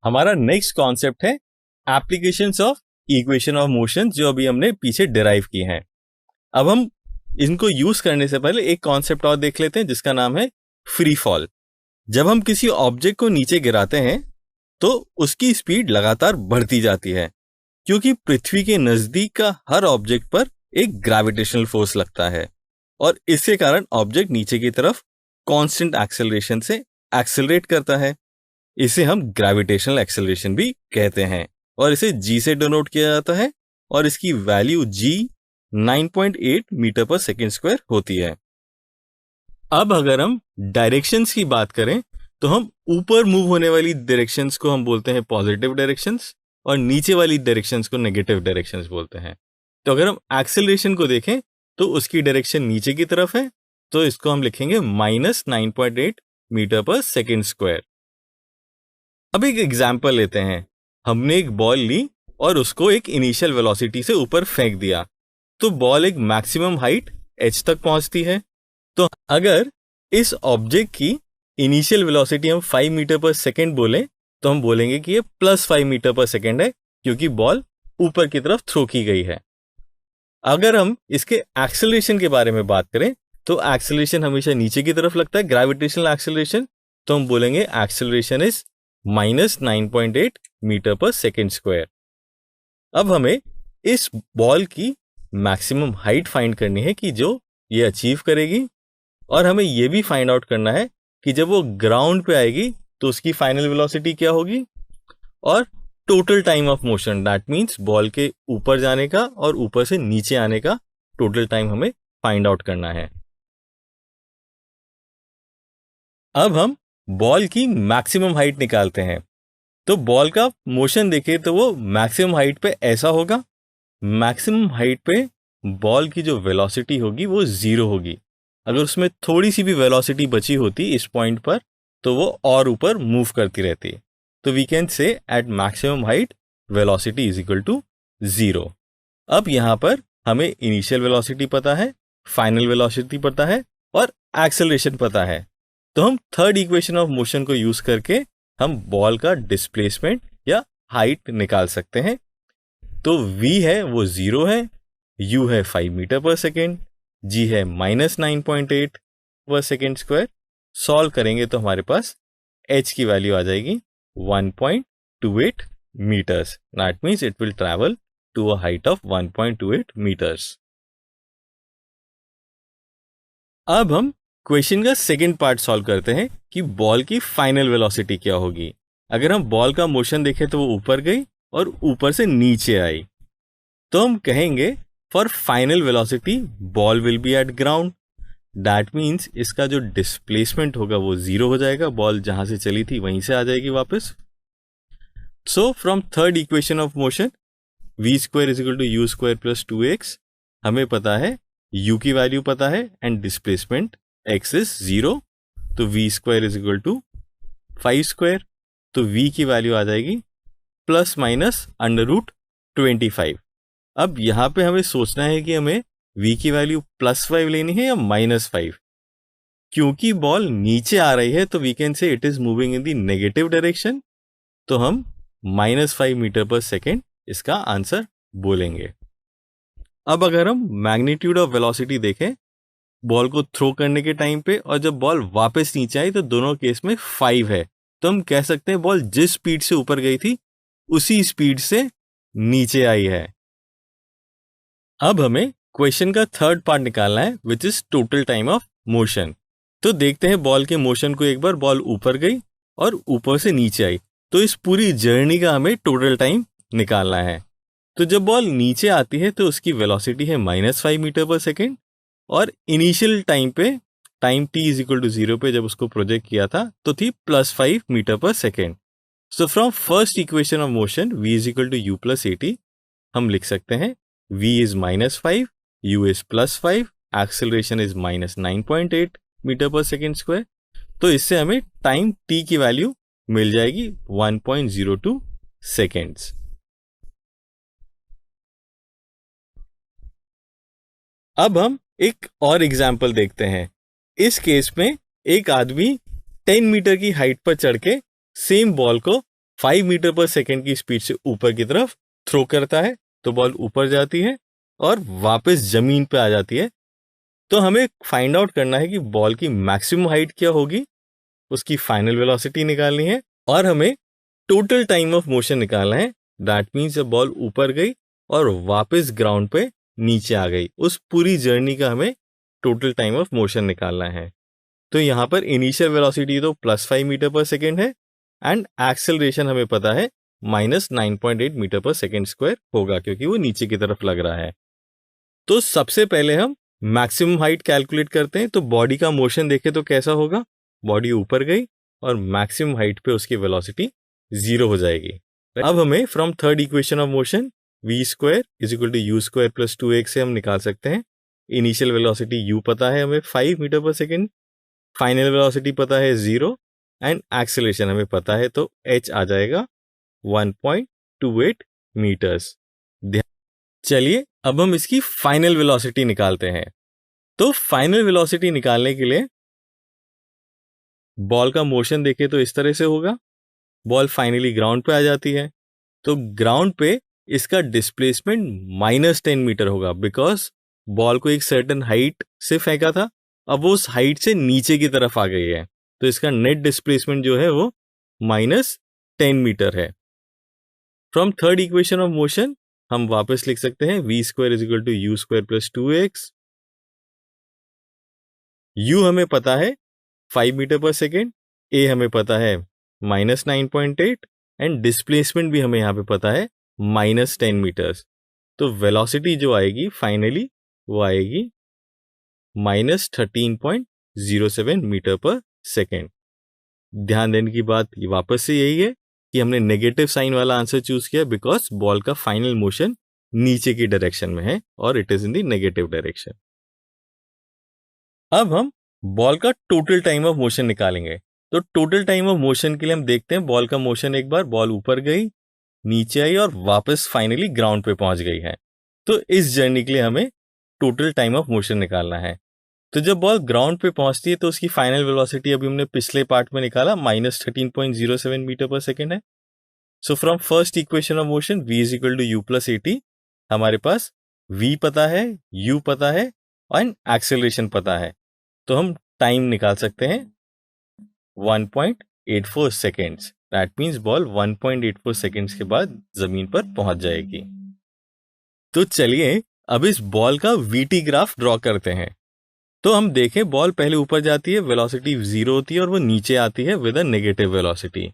हमारा next concept है applications of equation of motion, जो अभी हमने पीछे डिराइव किए हैं। अब हम इनको यूज करने से पहले एक कॉन्सेप्ट और देख लेते हैं जिसका नाम है फ्री फॉल। जब हम किसी ऑब्जेक्ट को नीचे गिराते हैं तो उसकी स्पीड लगातार बढ़ती जाती है, क्योंकि पृथ्वी के नजदीक का हर ऑब्जेक्ट पर एक ग्रेविटेशनल फोर्स लगता है और इसके कारण ऑब्जेक्ट नीचे की तरफ कांस्टेंट एक्सेलरेशन से एक्सेलरेट करता है। इसे हम ग्रेविटेशनल एक्सेलरेशन भी कहते हैं और इसे जी से डिनोट किया जाता है और इसकी वैल्यू जी 9.8 मीटर पर सेकेंड स्क्वायर होती है। अब अगर हम डायरेक्शंस की बात करें तो हम ऊपर मूव होने वाली डायरेक्शंस को हम बोलते हैं पॉजिटिव डायरेक्शंस और नीचे वाली डायरेक्शंस को नेगेटिव डायरेक्शंस बोलते हैं। तो अगर हम एक्सेलरेशन को देखें तो उसकी डायरेक्शन नीचे की तरफ है, तो इसको हम लिखेंगे -9.8 मीटर पर सेकेंड स्क्वायर। अब एक एग्जाम्पल लेते हैं। हमने एक बॉल ली और उसको एक इनिशियल वेलोसिटी से ऊपर फेंक दिया, तो बॉल एक मैक्सिमम हाइट h तक पहुंचती है। तो अगर इस ऑब्जेक्ट की इनिशियल वेलोसिटी हम 5 मीटर पर सेकेंड बोलें तो हम बोलेंगे कि ये +5 मीटर पर सेकेंड है, क्योंकि बॉल ऊपर की तरफ थ्रो की गई है। अगर हम इसके एक्सेलरेशन के बारे में बात करें तो एक्सेलरेशन हमेशा नीचे की तरफ लगता है, ग्रेविटेशनल एक्सेलरेशन, तो हम बोलेंगे acceleration is -9.8 metre per second square. अब हमें इस बॉल की मैक्सिमम हाइट फाइंड करनी है कि जो ये अचीव करेगी, और हमें यह भी फाइंड आउट करना है कि जब वो ग्राउंड पे आएगी तो उसकी फाइनल वेलोसिटी क्या होगी, और total time of motion, that means ball के ऊपर जाने का और ऊपर से नीचे आने का टोटल टाइम हमें फाइंड आउट करना है। अब हम बॉल की मैक्सिमम हाइट निकालते हैं। तो बॉल का मोशन देखें तो वो मैक्सिमम हाइट पे ऐसा होगा। मैक्सिमम हाइट पे बॉल की जो वेलोसिटी होगी वो 0 होगी। अगर उसमें थोड़ी सी भी वेलोसिटी बची होती इस पॉइंट पर तो वो और ऊपर मूव करती रहती। तो we can say at maximum height velocity is equal to 0। अब यहां पर हमें इनिशियल वेलोसिटी पता है, फाइनल वेलोसिटी पता है और एक्सेलरेशन पता है। तो हम थर्ड इक्वेशन ऑफ मोशन को यूज करके हम बॉल का डिस्प्लेसमेंट या हाइट निकाल सकते हैं। तो v है वो 0 है, u है 5 मीटर पर सेकेंड, g है -9.8 पर सेकेंड स्क्वायर। सॉल्व करेंगे तो हमारे पास h की वैल्यू आ जाएगी 1.28 metres. That means it will travel to a height of 1.28 metres. अब हम क्वेश्चन का सेकेंड पार्ट सॉल्व करते हैं कि बॉल की फाइनल वेलोसिटी क्या होगी। अगर हम बॉल का मोशन देखें तो वो ऊपर गई और ऊपर से नीचे आई, तो हम कहेंगे for final velocity ball will be eight ground. That means इसका जो डिस्प्लेसमेंट होगा वो 0 हो जाएगा, बॉल जहां से चली थी वहीं से आ जाएगी वापस। So from third equation of motion v² is equal to u² plus 2x, हमें पता है u की वैल्यू पता है एंड डिस्प्लेसमेंट x इज 0, तो v² इज इक्वल टू 5²। तो v की वैल्यू आ जाएगी ±√25। अब यहां पे हमें सोचना है कि हमें v की वैल्यू +5 लेनी है या -5। क्योंकि बॉल नीचे आ रही है तो we can say it is moving in the negative direction, तो हम -5 मीटर पर सेकेंड इसका आंसर बोलेंगे। अब अगर हम मैग्नीट्यूड ऑफ वेलोसिटी देखें बॉल को थ्रो करने के टाइम पे और जब बॉल वापस नीचे आई तो दोनों केस में 5 है, तो हम कह सकते हैं बॉल जिस स्पीड से ऊपर गई थी उसी स्पीड से नीचे आई है। अब हमें क्वेश्चन का थर्ड पार्ट निकालना है which is total time of motion. तो देखते हैं बॉल के मोशन को। एक बार बॉल ऊपर गई और ऊपर से नीचे आई, तो इस पूरी जर्नी का हमें टोटल टाइम निकालना है। तो जब बॉल नीचे आती है तो उसकी वेलोसिटी है -5 मीटर पर सेकेंड, और इनिशियल टाइम पे time t is equal to 0 पे जब उसको प्रोजेक्ट किया था तो थी +5 metre per second. So from first equation of motion v is equal to u plus 80 हम लिख सकते हैं v is -5, u is +5, acceleration is -9.8 metre per second square. तो इससे हमें टाइम t की वैल्यू मिल जाएगी 1.02 सेकेंड्स। अब हम एक और एग्जाम्पल देखते हैं। इस केस में एक आदमी 10 मीटर की हाइट पर चढ़ के सेम बॉल को 5 मीटर पर सेकेंड की स्पीड से ऊपर की तरफ थ्रो करता है तो बॉल ऊपर जाती है और वापस जमीन पे आ जाती है। तो हमें फाइंड आउट करना है कि बॉल की मैक्सिमम हाइट क्या होगी, उसकी फाइनल वेलोसिटी निकालनी है और हमें टोटल टाइम ऑफ मोशन निकालना है। दैट मीन्स जब बॉल ऊपर गई और वापस ग्राउंड पे नीचे आ गई, उस पूरी जर्नी का हमें टोटल टाइम ऑफ मोशन निकालना है। तो यहाँ पर इनिशियल वेलोसिटी तो +5 मीटर पर सेकेंड है एंड एक्सेलरेशन हमें पता है -9.8 मीटर पर सेकेंड स्क्वायर होगा क्योंकि वो नीचे की तरफ लग रहा है। तो सबसे पहले हम मैक्सिमम हाइट कैलकुलेट करते हैं। तो बॉडी का मोशन देखें तो कैसा होगा, बॉडी ऊपर गई और मैक्सिमम हाइट पे उसकी वेलोसिटी 0 हो जाएगी। अब हमें from third equation of motion v² = u² + 2x से हम निकाल सकते हैं इनिशियल वेलोसिटी u पता है हमें 5 metre per second, final velocity पता है 0 एंड एक्सेलरेशन हमें पता है तो h आ जाएगा 1.28 मीटर्स। चलिए अब हम इसकी फाइनल वेलोसिटी निकालते हैं। तो फाइनल वेलोसिटी निकालने के लिए बॉल का मोशन देखें तो इस तरह से होगा, बॉल फाइनली ग्राउंड पे आ जाती है तो ग्राउंड पे इसका डिस्प्लेसमेंट -10 मीटर होगा बिकॉज बॉल को एक सर्टेन हाइट से फेंका था, अब वो उस हाइट से नीचे की तरफ आ गई है तो इसका नेट डिस्प्लेसमेंट जो है वो -10 मीटर है। From third equation of motion हम वापस लिख सकते हैं v² = u² + 2x। u हमें पता है 5 मीटर पर सेकेंड, a हमें पता है -9.8 एंड डिस्प्लेसमेंट भी हमें यहाँ पे पता है -10 मीटर्स। तो वेलोसिटी जो आएगी फाइनली वो आएगी -13.07 मीटर पर सेकेंड। ध्यान देने की बात वापस से यही है कि हमने नेगेटिव साइन वाला आंसर चूज किया बिकॉज बॉल का फाइनल मोशन नीचे की डायरेक्शन में है और it is in the negative direction. अब हम बॉल का टोटल टाइम ऑफ मोशन निकालेंगे। तो टोटल टाइम ऑफ मोशन के लिए हम देखते हैं बॉल का मोशन, एक बार बॉल ऊपर गई, नीचे आई और वापस फाइनली ग्राउंड पे पहुंच गई है। तो इस जर्नी के लिए हमें टोटल टाइम ऑफ मोशन निकालना है। तो जब बॉल ग्राउंड पे पहुंचती है तो उसकी फाइनल वेलोसिटी अभी हमने पिछले पार्ट में निकाला -13.07 मीटर पर सेकेंड है। सो from first equation of motion v = u + at, हमारे पास v पता है, u पता है एंड एक्सेलरेशन पता है तो हम टाइम निकाल सकते हैं 1.84 seconds. That means ball 1.84 seconds के बाद जमीन पर पहुंच जाएगी। तो चलिए अब इस बॉल का VT ग्राफ ड्रॉ करते हैं। तो हम देखें बॉल पहले ऊपर जाती है, वेलोसिटी 0 होती है और वो नीचे आती है विद अ नेगेटिव वेलोसिटी।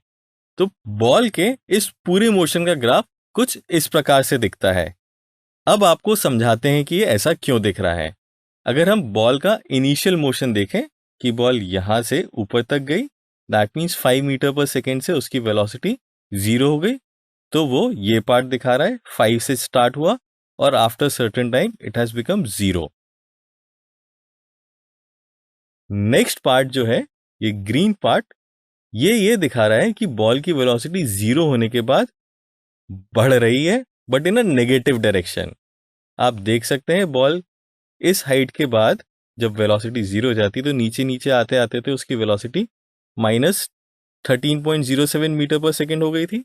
तो बॉल के इस पूरे मोशन का ग्राफ कुछ इस प्रकार से दिखता है। अब आपको समझाते हैं कि ये ऐसा क्यों दिख रहा है। अगर हम बॉल का इनिशियल मोशन देखें कि बॉल यहां से ऊपर तक गई, that means 5 metre per second से उसकी वेलोसिटी 0 हो गई, तो वो ये पार्ट दिखा रहा है 5 से स्टार्ट हुआ और after certain time it has become 0। Next part जो है ये ग्रीन पार्ट, ये दिखा रहा है कि बॉल की वेलोसिटी 0 होने के बाद बढ़ रही है but in a negative direction. आप देख सकते हैं बॉल इस हाइट के बाद जब वेलोसिटी 0 हो जाती तो नीचे नीचे आते आते थे उसकी वेलोसिटी -13.07 मीटर पर सेकेंड हो गई थी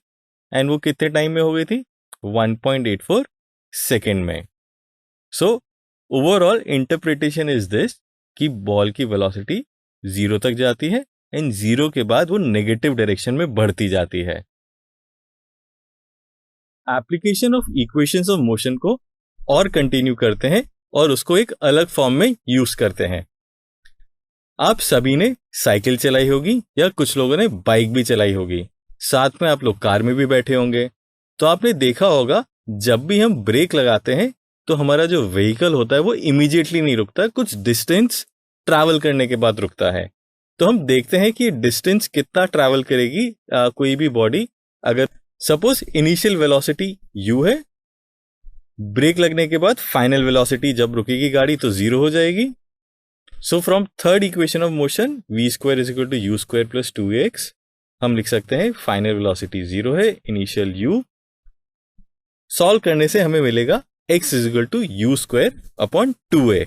एंड वो कितने टाइम में हो गई थी, 1.84 सेकेंड में। So overall interpretation is this कि बॉल की वेलोसिटी 0 तक जाती है एंड 0 के बाद वो नेगेटिव डायरेक्शन में बढ़ती जाती है। Application of equations of motion को और कंटिन्यू करते हैं और उसको एक अलग फॉर्म में यूज करते हैं। आप सभी ने साइकिल चलाई होगी या कुछ लोगों ने बाइक भी चलाई होगी, साथ में आप लोग कार में भी बैठे होंगे। तो आपने देखा होगा जब भी हम ब्रेक लगाते हैं तो हमारा जो व्हीकल होता है वो इमीडिएटली नहीं रुकता, कुछ डिस्टेंस ट्रैवल करने के बाद रुकता है। तो हम देखते हैं कि डिस्टेंस कितना ट्रैवल करेगी कोई भी बॉडी। अगर सपोज इनिशियल वेलोसिटी u है, ब्रेक लगने के बाद फाइनल वेलोसिटी जब रुकेगी गाड़ी तो 0 हो जाएगी। सो from third equation of motion v² = u² + 2x हम लिख सकते हैं फाइनल वेलोसिटी 0 है, इनिशियल u। सॉल्व करने से हमें मिलेगा x = u² / 2a।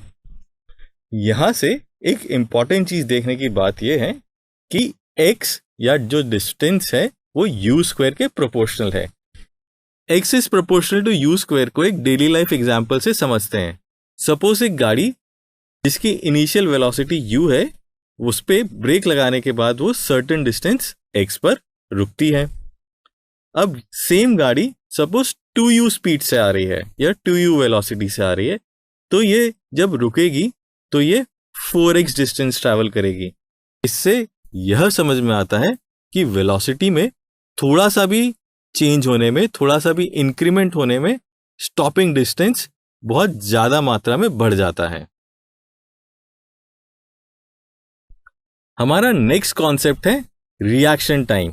यहां से एक इंपॉर्टेंट चीज देखने की बात यह है कि x या जो डिस्टेंस है वो यू स्क्वायर के प्रोपोर्शनल है। X is proportional to u square को एक डेली लाइफ एग्जाम्पल से समझते हैं। सपोज एक गाड़ी जिसकी इनिशियल वेलोसिटी u है, उस पे ब्रेक लगाने के बाद वो सर्टेन डिस्टेंस x पर रुकती है। अब सेम गाड़ी सपोज 2u स्पीड से आ रही है या 2u वेलोसिटी से आ रही है, तो ये जब रुकेगी तो ये 4x डिस्टेंस ट्रैवल करेगी। इससे यह समझ में आता है कि वेलोसिटी में थोड़ा सा भी चेंज होने में, थोड़ा सा भी इंक्रीमेंट होने में स्टॉपिंग डिस्टेंस बहुत ज्यादा मात्रा में बढ़ जाता है। हमारा नेक्स्ट कॉन्सेप्ट है रिएक्शन टाइम।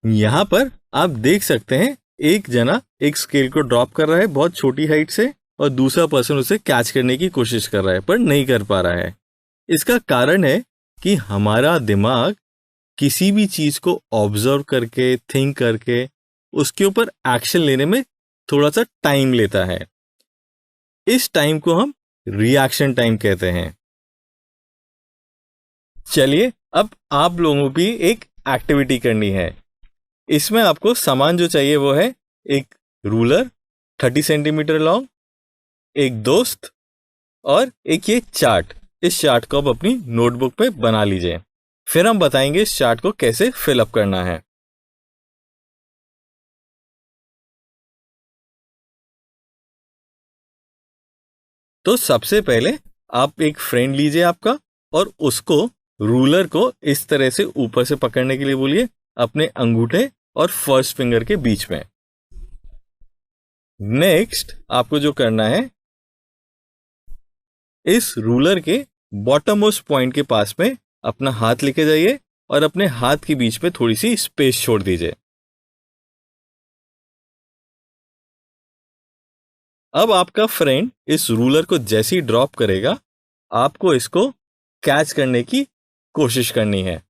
यहां पर आप देख सकते हैं एक जना एक स्केल को ड्रॉप कर रहा है बहुत छोटी हाइट से, और दूसरा पर्सन उसे कैच करने की कोशिश कर रहा है पर नहीं कर पा रहा है। इसका कारण है कि हमारा दिमाग किसी भी चीज को ऑब्जर्व करके, थिंक करके उसके ऊपर एक्शन लेने में थोड़ा सा टाइम लेता है। इस टाइम को हम रिएक्शन टाइम कहते हैं। चलिए अब आप लोगों की एक एक्टिविटी करनी है। इसमें आपको सामान जो चाहिए वो है एक रूलर 30 सेंटीमीटर लॉन्ग, एक दोस्त और एक ये चार्ट। इस चार्ट को आप अपनी नोटबुक पे बना लीजिए, फिर हम बताएंगे इस चार्ट को कैसे फिलअप करना है। तो सबसे पहले आप एक फ्रेंड लीजिए आपका, और उसको रूलर को इस तरह से ऊपर से पकड़ने के लिए बोलिए अपने अंगूठे और फर्स्ट फिंगर के बीच में। नेक्स्ट आपको जो करना है, इस रूलर के बॉटम मोस्ट पॉइंट के पास में अपना हाथ लेके जाइए और अपने हाथ के बीच में थोड़ी सी स्पेस छोड़ दीजिए। अब आपका फ्रेंड इस रूलर को जैसे ही ड्रॉप करेगा, आपको इसको कैच करने की कोशिश करनी है।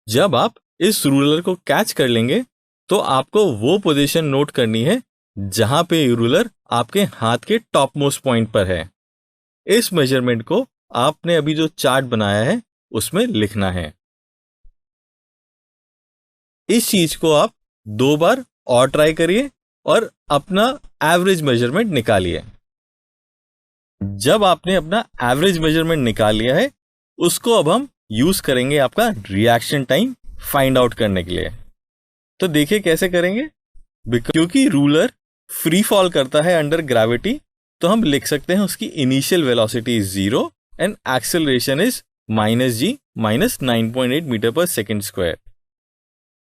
जब आप इस रूलर को कैच कर लेंगे तो आपको वो पोजीशन नोट करनी है जहां पे रूलर आपके हाथ के टॉप मोस्ट पॉइंट पर है। इस मेजरमेंट को आपने अभी जो चार्ट बनाया है उसमें लिखना है। इस चीज को आप 2 बार और ट्राई करिए और अपना एवरेज मेजरमेंट निकालिए। जब आपने अपना एवरेज मेजरमेंट निकाल लिया है, उसको अब हम यूज करेंगे आपका रिएक्शन टाइम फाइंड आउट करने के लिए। तो देखिए कैसे करेंगे। क्योंकि रूलर फ्री फॉल करता है अंडर ग्रेविटी, तो हम लिख सकते हैं उसकी initial velocity is 0 and acceleration is -g -9.8 metre per second square.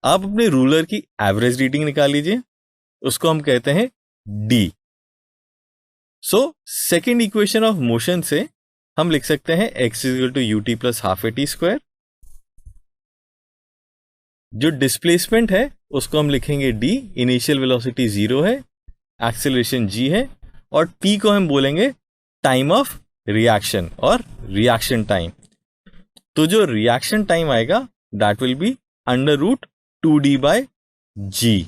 आप अपने रूलर की एवरेज रीडिंग निकाल लीजिए, उसको हम कहते हैं d। So second equation of motion से हम लिख सकते हैं x equal to ut plus half at square. जो डिस्प्लेसमेंट है उसको हम लिखेंगे d, इनिशियल वेलोसिटी 0 है, एक्सेलरेशन g है, और t को हम बोलेंगे टाइम ऑफ रिएक्शन और रिएक्शन टाइम। तो जो रिएक्शन टाइम आएगा दैट विल बी √2d/g।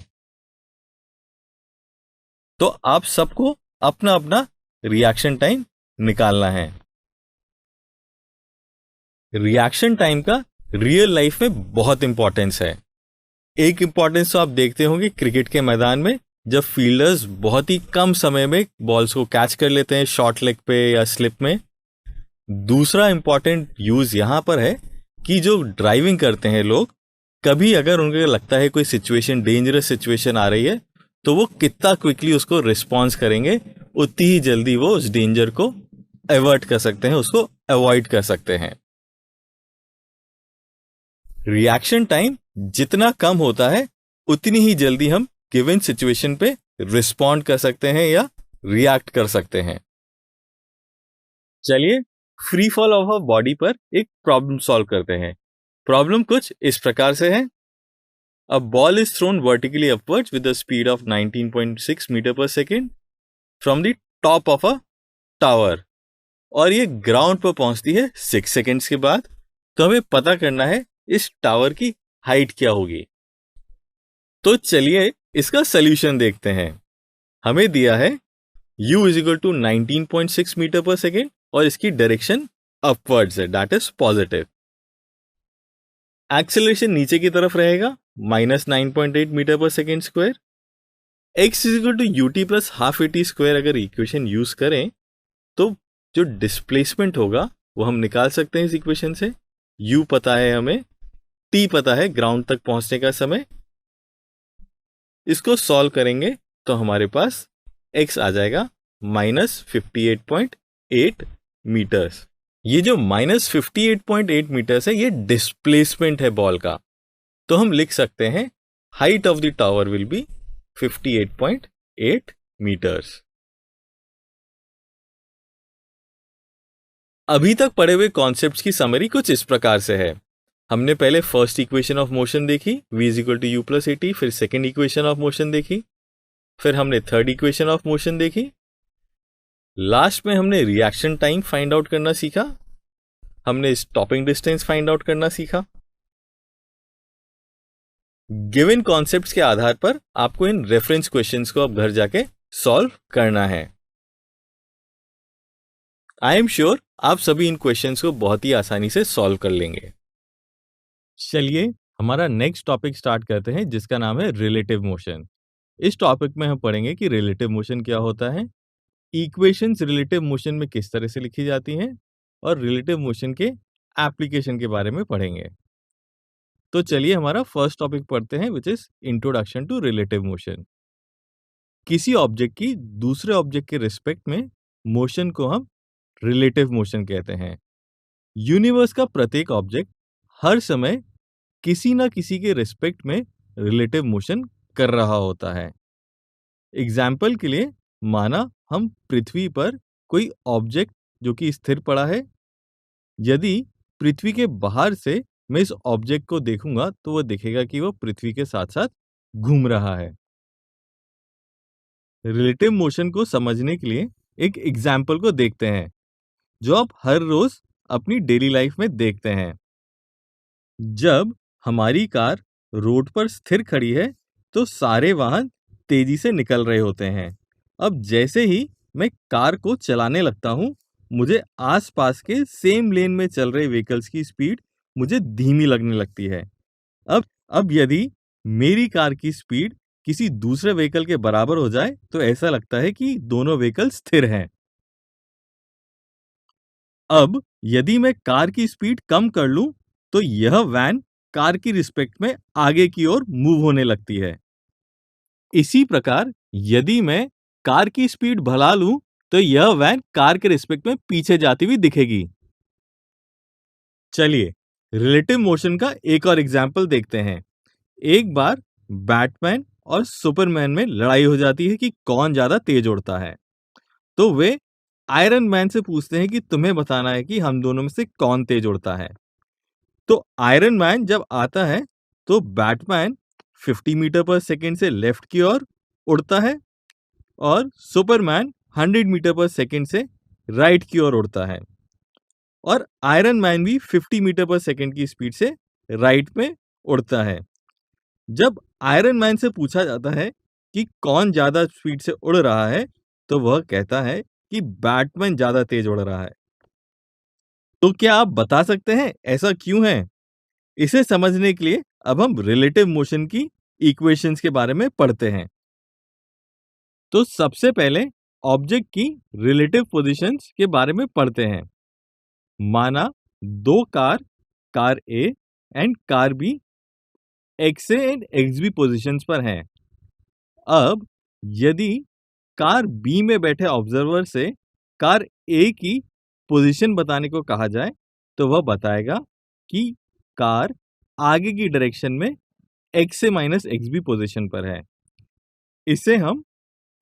तो आप सबको अपना अपना रिएक्शन टाइम निकालना है। रिएक्शन टाइम का रियल लाइफ में बहुत इंपॉर्टेंस है। एक इंपॉर्टेंस तो आप देखते होंगे क्रिकेट के मैदान में, जब फील्डर्स बहुत ही कम समय में बॉल्स को कैच कर लेते हैं शॉर्ट लेग पे या स्लिप में। दूसरा इंपॉर्टेंट यूज यहां पर है कि जो ड्राइविंग करते हैं लोग, कभी अगर उनको लगता है कोई सिचुएशन, डेंजरस सिचुएशन आ रही है, तो वो कितना क्विकली उसको रिस्पॉन्स करेंगे, उतनी ही जल्दी वो उस डेंजर को अवॉइड कर सकते हैं, उसको अवॉइड कर सकते हैं। रिएक्शन टाइम जितना कम होता है उतनी ही जल्दी हम गिवन सिचुएशन पे रिस्पॉन्ड कर सकते हैं या रिएक्ट कर सकते हैं। चलिए free fall of a body पर एक प्रॉब्लम सॉल्व करते हैं। प्रॉब्लम कुछ इस प्रकार से है। A ball is thrown vertically upwards with the speed of 19.6 metre per second from the top of a tower, और ये ग्राउंड पर पहुंचती है 6 सेकेंड्स के बाद। तो हमें पता करना है इस टावर की हाइट क्या होगी। तो चलिए इसका सॉल्यूशन देखते हैं। हमें दिया है u is equal to 19.6 metre per second और इसकी डायरेक्शन अपवर्ड्स है, दैट इज पॉजिटिव। एक्सेलरेशन नीचे की तरफ रहेगा -9.8 metre per second square. x is equal to u t plus half a t square अगर इक्वेशन यूज करें तो जो डिस्प्लेसमेंट होगा वो हम निकाल सकते हैं इस इक्वेशन से। u पता है हमें, t पता है ग्राउंड तक पहुंचने का समय। इसको सॉल्व करेंगे तो हमारे पास x आ जाएगा -58.8 मीटर्स। ये जो -58.8 मीटर्स है ये डिस्प्लेसमेंट है बॉल का। तो हम लिख सकते हैं height of the tower will be 58.8 metres. अभी तक पढ़े हुए कॉन्सेप्ट्स की समरी कुछ इस प्रकार से है। हमने पहले फर्स्ट इक्वेशन ऑफ मोशन देखी v is equal to u plus a t, फिर सेकेंड इक्वेशन ऑफ मोशन देखी, फिर हमने थर्ड इक्वेशन ऑफ मोशन देखी, लास्ट में हमने रिएक्शन टाइम फाइंड आउट करना सीखा, हमने स्टॉपिंग डिस्टेंस फाइंड आउट करना सीखा। गिवन कॉन्सेप्ट्स के आधार पर आपको इन रेफरेंस क्वेश्चंस को अब घर जाके सॉल्व करना है। आई एम श्योर आप सभी इन क्वेश्चंस को बहुत ही आसानी से सॉल्व कर लेंगे। चलिए हमारा नेक्स्ट टॉपिक स्टार्ट करते हैं जिसका नाम है रिलेटिव मोशन। इस टॉपिक में हम पढ़ेंगे कि रिलेटिव मोशन क्या होता है, इक्वेशंस रिलेटिव मोशन में किस तरह से लिखी जाती हैं और रिलेटिव मोशन के एप्लीकेशन के बारे में पढ़ेंगे। तो चलिए हमारा फर्स्ट टॉपिक पढ़ते हैं which is introduction to relative motion. किसी ऑब्जेक्ट की दूसरे ऑब्जेक्ट के रिस्पेक्ट में मोशन को हम रिलेटिव मोशन कहते हैं। यूनिवर्स का प्रत्येक ऑब्जेक्ट हर समय किसी ना किसी के रिस्पेक्ट में रिलेटिव मोशन कर रहा होता है। एग्जाम्पल के लिए माना हम पृथ्वी पर कोई ऑब्जेक्ट जो कि स्थिर पड़ा है, यदि पृथ्वी के बाहर से मैं इस ऑब्जेक्ट को देखूंगा तो वह दिखेगा कि वह पृथ्वी के साथ साथ घूम रहा है। रिलेटिव मोशन को समझने के लिए एक एग्जाम्पल को देखते हैं जो आप हर रोज अपनी डेली लाइफ में देखते हैं। जब हमारी कार रोड पर स्थिर खड़ी है तो सारे वाहन तेजी से निकल रहे होते हैं। अब जैसे ही मैं कार को चलाने लगता हूं, मुझे आसपास के सेम लेन में चल रहे व्हीकल्स की स्पीड मुझे धीमी लगने लगती है। अब यदि मेरी कार की स्पीड किसी दूसरे व्हीकल के बराबर हो जाए तो ऐसा लगता है कि दोनों व्हीकल स्थिर हैं। अब यदि मैं कार की स्पीड कम कर लूं तो यह वैन कार की रिस्पेक्ट में आगे की ओर मूव होने लगती है। इसी प्रकार यदि मैं कार की स्पीड बढ़ा लूं तो यह वैन कार के रिस्पेक्ट में पीछे जाती हुई दिखेगी। चलिए रिलेटिव मोशन का एक और एग्जाम्पल देखते हैं। एक बार बैटमैन और सुपरमैन में लड़ाई हो जाती है कि कौन ज्यादा तेज उड़ता है। तो वे आयरन मैन से पूछते हैं कि तुम्हें बताना है कि हम दोनों में से कौन तेज उड़ता है। तो आयरन मैन जब आता है तो बैटमैन 50 मीटर पर सेकेंड से लेफ्ट की ओर उड़ता है और सुपरमैन 100 मीटर पर सेकेंड से राइट की ओर उड़ता है। और आयरन मैन भी 50 मीटर पर सेकेंड की स्पीड से राइट में उड़ता है। जब आयरन मैन से पूछा जाता है कि कौन ज्यादा स्पीड से उड़ रहा है तो वह कहता है कि बैटमैन ज्यादा तेज उड़ रहा है। तो क्या आप बता सकते हैं ऐसा क्यों है? इसे समझने के लिए अब हम रिलेटिव मोशन की इक्वेशंस के बारे में पढ़ते हैं। तो सबसे पहले ऑब्जेक्ट की रिलेटिव पोजीशंस के बारे में पढ़ते हैं। माना दो car A and car B x A and x B positions पर हैं। अब यदि कार बी में बैठे ऑब्जर्वर से कार ए की पोजीशन बताने को कहा जाए तो वह बताएगा कि कार आगे की डायरेक्शन में एक्स से माइनस एक्स बी पोजिशन पर है। इसे हम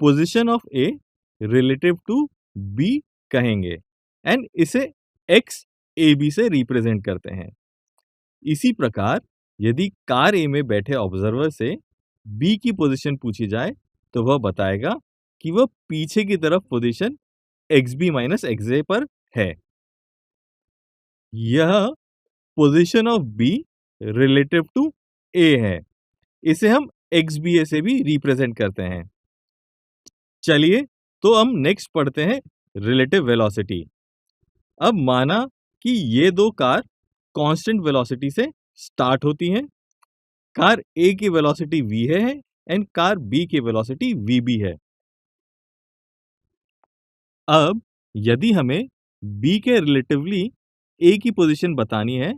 position of A relative to B कहेंगे एंड इसे एक्स ए बी से रिप्रेजेंट करते हैं। इसी प्रकार यदि कार ए में बैठे ऑब्जर्वर से बी की पोजीशन पूछी जाए तो वह बताएगा कि वह पीछे की तरफ position X B minus X A पर है। यह position of B relative to A है। इसे हम एक्स बी ए से भी रिप्रेजेंट करते हैं। चलिए तो हम नेक्स्ट पढ़ते हैं रिलेटिव वेलोसिटी। अब माना कि ये दो कार कांस्टेंट वेलोसिटी से स्टार्ट होती हैं, कार ए की वेलोसिटी v है एंड कार बी की वेलोसिटी vb है। अब यदि हमें बी के रिलेटिवली ए की पोजीशन बतानी है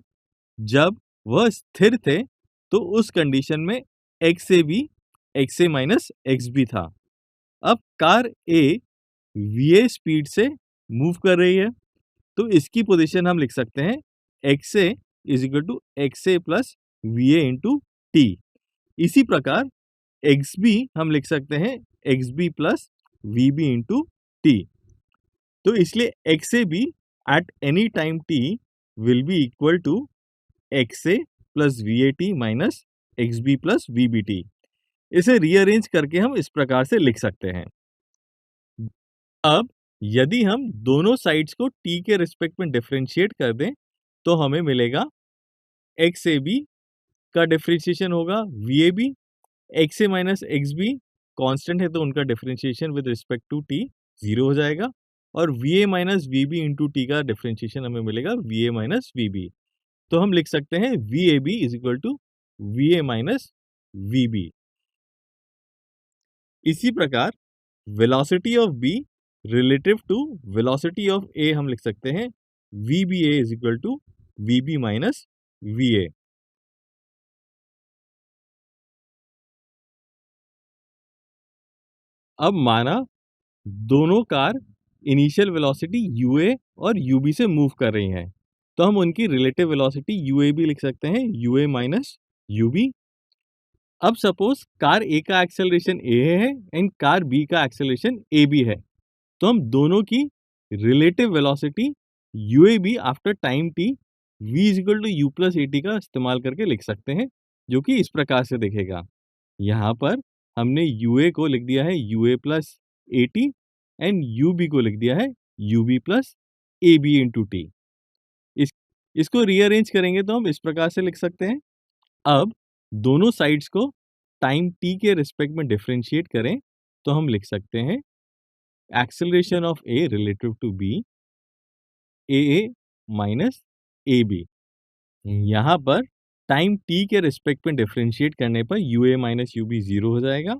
जब वह स्थिर थे, तो उस कंडीशन में x A B x A minus x B था। अब कार ए वीए स्पीड से मूव कर रही है, तो इसकी पोजीशन हम लिख सकते हैं x A is equal to x A plus v A into t. इसी प्रकार एक्स बी हम लिख सकते हैं x B plus v B into t. तो इसलिए x A B at any time t will be equal to x A plus v A t minus x B plus v B t. इसे rearrange करके हम इस प्रकार से लिख सकते हैं। अब यदि हम दोनों साइड्स को t के रिस्पेक्ट में डिफरेंशिएट कर दें, तो हमें मिलेगा एक्स ए बी का डिफरेंशिएशन होगा v A B, x A minus x B constant है तो उनका differentiation with respect to t 0 हो जाएगा, और v A minus v B into t का डिफरेंशिएशन हमें मिलेगा v A minus v B. तो हम लिख सकते हैं v A B is equal to v A minus v B. इसी प्रकार velocity of B relative to velocity of A हम लिख सकते हैं v B A is equal to v B minus v A. अब माना दोनों कार इनिशियल वेलोसिटी यूए और यूबी से मूव कर रही हैं, तो हम उनकी रिलेटिव वेलोसिटी यूए भी लिख सकते हैं यूए माइनस यूबी। अब सपोज कार ए का एक्सेलरेशन ए है एंड कार बी का एक्सेलरेशन ए बी है, तो हम दोनों की relative velocity u A B after time t v is equal to u plus a t का इस्तेमाल करके लिख सकते हैं, जो कि इस प्रकार से दिखेगा। यहाँ पर हमने यूए को लिख दिया है u A plus a t and u B को लिख दिया है u B plus a B into t. इसको रीअरेंज करेंगे तो हम इस प्रकार से लिख सकते हैं। अब दोनों साइड्स को टाइम टी के रिस्पेक्ट में डिफरेंशिएट करें तो हम लिख सकते हैं acceleration of A relative to B a minus a B. यहाँ पर टाइम टी के रिस्पेक्ट में डिफरेंशिएट करने पर u A minus u B 0 हो जाएगा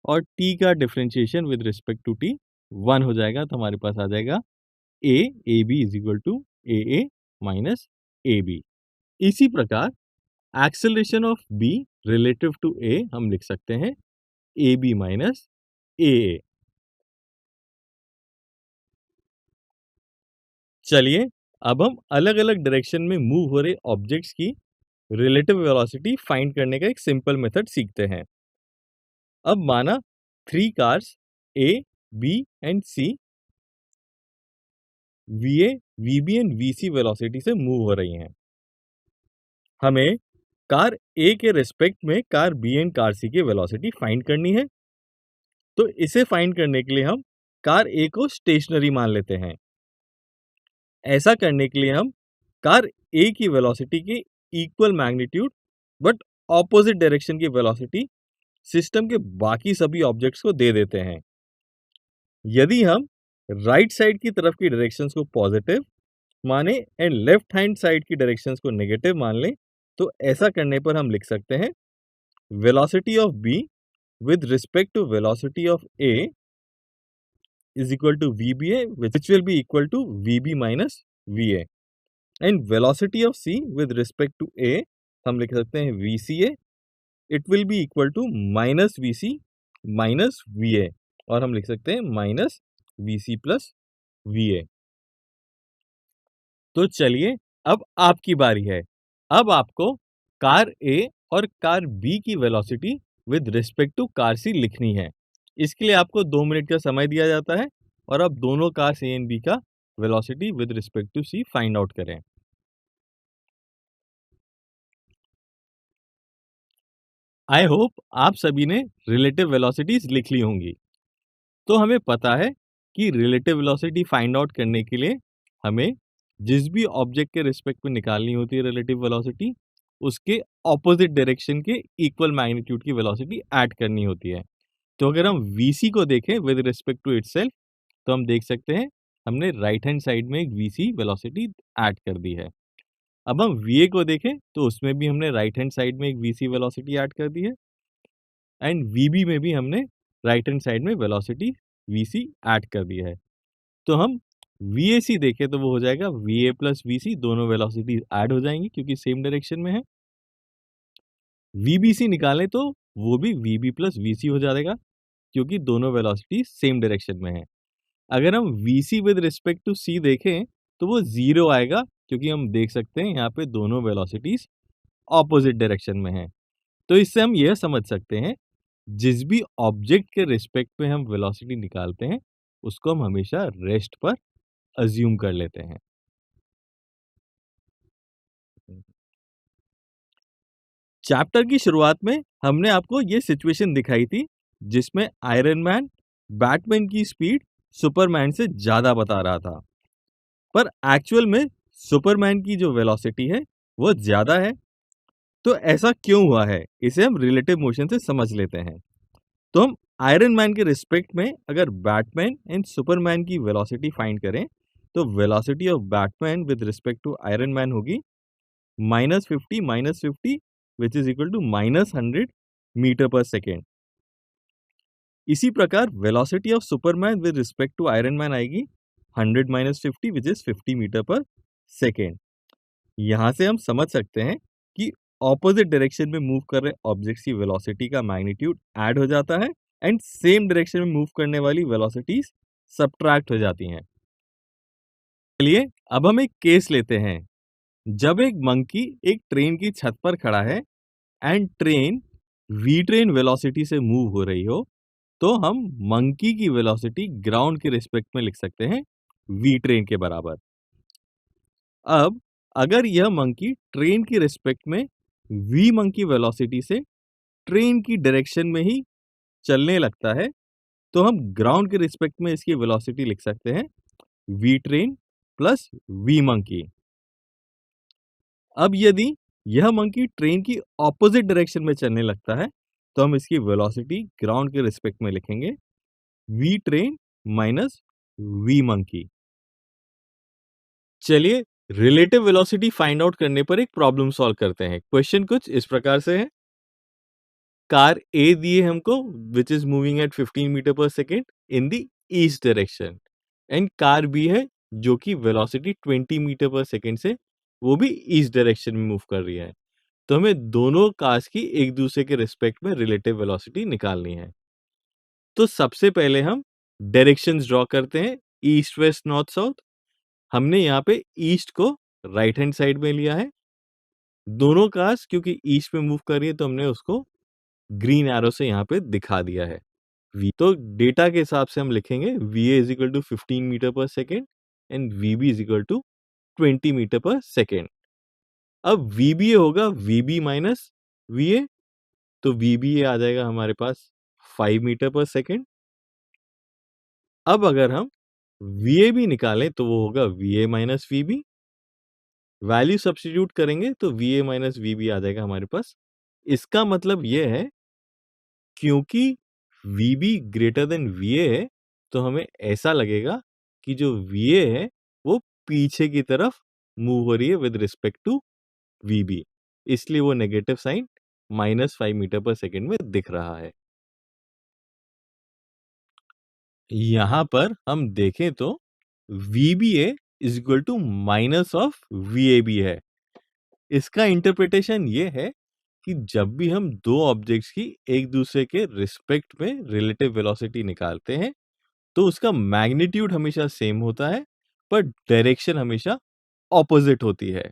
और टी का differentiation with respect to t 1 हो जाएगा, तो हमारे पास आ जाएगा a B is equal to a minus a B. इसी प्रकार acceleration of B relative to A हम लिख सकते हैं ए बी माइनस ए। चलिए अब हम अलग अलग डायरेक्शन में मूव हो रहे ऑब्जेक्ट्स की रिलेटिव वेलोसिटी फाइंड करने का एक सिंपल मेथड सीखते हैं। अब माना 3 cars A B and C v A v B and v C velocity से मूव हो रही हैं। हमें कार ए के रिस्पेक्ट में car B and car C की वेलोसिटी फाइंड करनी है। तो इसे फाइंड करने के लिए हम कार ए को स्टेशनरी मान लेते हैं। ऐसा करने के लिए हम कार ए की वेलोसिटी के equal magnitude but opposite direction की वेलोसिटी सिस्टम के बाकी सभी ऑब्जेक्ट्स को दे देते हैं। यदि हम राइट साइड की तरफ की डायरेक्शंस को पॉजिटिव माने एंड लेफ्ट हैंड साइड की डायरेक्शंस को नेगेटिव मान लें, तो ऐसा करने पर हम लिख सकते हैं velocity of B with respect to velocity of A is equal to VBA, which will be equal to VB minus VA, and velocity of C with respect to A हम लिख सकते हैं VCA, it will be equal to minus VC minus VA, और हम लिख सकते हैं minus VC plus VA। तो चलिए अब आपकी बारी है। अब आपको कार A और कार B की velocity with respect to car C लिखनी है। इसके लिए आपको 2 मिनट का समय दिया जाता है और अब दोनों कार ए एंड बी का velocity with respect to C find out करें। आई होप आप सभी ने रिलेटिव वेलोसिटीज लिख ली होंगी। तो हमें पता है कि रिलेटिव वेलोसिटी फाइंड आउट करने के लिए हमें जिस भी ऑब्जेक्ट के रिस्पेक्ट में निकालनी होती है रिलेटिव वेलोसिटी, उसके ऑपोजिट डायरेक्शन के इक्वल मैग्नीट्यूड की वेलोसिटी ऐड करनी होती है। तो अगर हम VC को देखें विद रिस्पेक्ट टू इटसेल्फ, तो हम देख सकते हैं हमने राइट हैंड साइड में एक VC वेलोसिटी ऐड कर दी है। अब हम VA को देखें तो उसमें भी हमने राइट हैंड साइड में एक VC वेलोसिटी ऐड कर दी है एंड VB में भी हमने राइट हैंड साइड में वेलोसिटी VC ऐड कर दिया है। तो हम VAC देखें तो वो हो जाएगा VA प्लस VC, दोनों वेलोसिटी ऐड हो जाएंगी क्योंकि सेम डायरेक्शन में है। VBC निकालें तो वो भी VB प्लस VC हो जाएगा क्योंकि दोनों वेलोसिटी सेम डायरेक्शन में है। अगर हम VC with respect to C देखें तो वो 0 आएगा क्योंकि हम देख सकते हैं यहाँ पे दोनों वेलोसिटीज ऑपोजिट डायरेक्शन में है। तो इससे हम यह समझ सकते हैं जिस भी ऑब्जेक्ट के रिस्पेक्ट में हम वेलोसिटी निकालते हैं उसको हम हमेशा रेस्ट पर अज्यूम कर लेते हैं। चैप्टर की शुरुआत में हमने आपको ये सिचुएशन दिखाई थी जिसमें आयरन मैन बैटमैन की स्पीड सुपरमैन से ज्यादा बता रहा था, पर एक्चुअल में सुपरमैन की जो वेलोसिटी है वो ज्यादा है। तो ऐसा क्यों हुआ है इसे हम रिलेटिव मोशन से समझ लेते हैं। तो हम आयरन मैन के रिस्पेक्ट में अगर बैटमैन एंड सुपरमैन की वेलोसिटी फाइंड करें तो velocity of Batman with respect to Iron Man होगी -50 which is equal to -100 metre per second. इसी प्रकार velocity of Superman with respect to Iron Man आएगी 100 -50 which is 50 metre per second. यहां से हम समझ सकते हैं कि ऑपोजिट डायरेक्शन में मूव कर रहे ऑब्जेक्ट्स की वेलोसिटी का मैग्नीट्यूड ऐड हो जाता है एंड सेम डायरेक्शन में मूव करने वाली वेलोसिटीज सब्ट्रैक्ट हो जाती हैं। चलिए अब हम एक केस लेते हैं। जब एक मंकी एक ट्रेन की छत पर खड़ा है and train v train velocity से मूव हो रही हो तो हम मंकी की वेलोसिटी ग्राउंड के रिस्पेक्ट में लिख सकते हैं वी ट्रेन के बराबर। अब अगर यह मंकी ट्रेन की रिस्पेक्ट में वी मंकी वेलोसिटी से ट्रेन की डायरेक्शन में ही चलने लगता है तो हम ग्राउंड के रिस्पेक्ट में इसकी वेलोसिटी लिख सकते हैं v train plus v monkey. अब यदि यह मंकी ट्रेन की ऑपोजिट डायरेक्शन में चलने लगता है तो हम इसकी वेलोसिटी ग्राउंड के रिस्पेक्ट में लिखेंगे v train minus v monkey. चलिए रिलेटिव वेलोसिटी फाइंड आउट करने पर एक प्रॉब्लम सॉल्व करते हैं। क्वेश्चन कुछ इस प्रकार से है। कार ए दिए हमको which is moving at 15 metre per second in the east direction and car B है जो कि वेलोसिटी 20 मीटर पर सेकेंड से वो भी ईस्ट डायरेक्शन में मूव कर रही है। तो हमें दोनों कार्स की एक दूसरे के रिस्पेक्ट में रिलेटिव वेलोसिटी निकालनी है। तो सबसे पहले हम डायरेक्शंस ड्रॉ करते हैं ईस्ट वेस्ट नॉर्थ साउथ। हमने यहाँ पे ईस्ट को राइट हैंड साइड में लिया है। दोनों कार्स क्योंकि ईस्ट में मूव कर रही है तो हमने उसको ग्रीन एरो से यहाँ पे दिखा दिया है। तो डेटा के हिसाब से हम लिखेंगे VA is equal to 15 metre per second and VB is equal to 20 metre per second. अब VBA होगा VB माइनस VA, तो VBA आ जाएगा हमारे पास 5 मीटर पर सेकेंड। अब अगर हम VAB निकालें तो वो होगा VA minus VB। Value substitute करेंगे तो VA माइनस VB आ जाएगा हमारे पास। इसका मतलब ये है क्योंकि VB ग्रेटर देन VA है तो हमें ऐसा लगेगा कि जो VA है वो पीछे की तरफ मूव हो रही है विद रिस्पेक्ट टू VB, इसलिए वो negative sign -5 metre per second में दिख रहा है। यहां पर हम देखें तो VBA is equal to minus of VAB है। इसका इंटरप्रिटेशन ये है कि जब भी हम दो ऑब्जेक्ट्स की एक दूसरे के रिस्पेक्ट में रिलेटिव वेलोसिटी निकालते हैं तो उसका मैग्नीट्यूड हमेशा सेम होता है पर डायरेक्शन हमेशा ऑपोजिट होती है।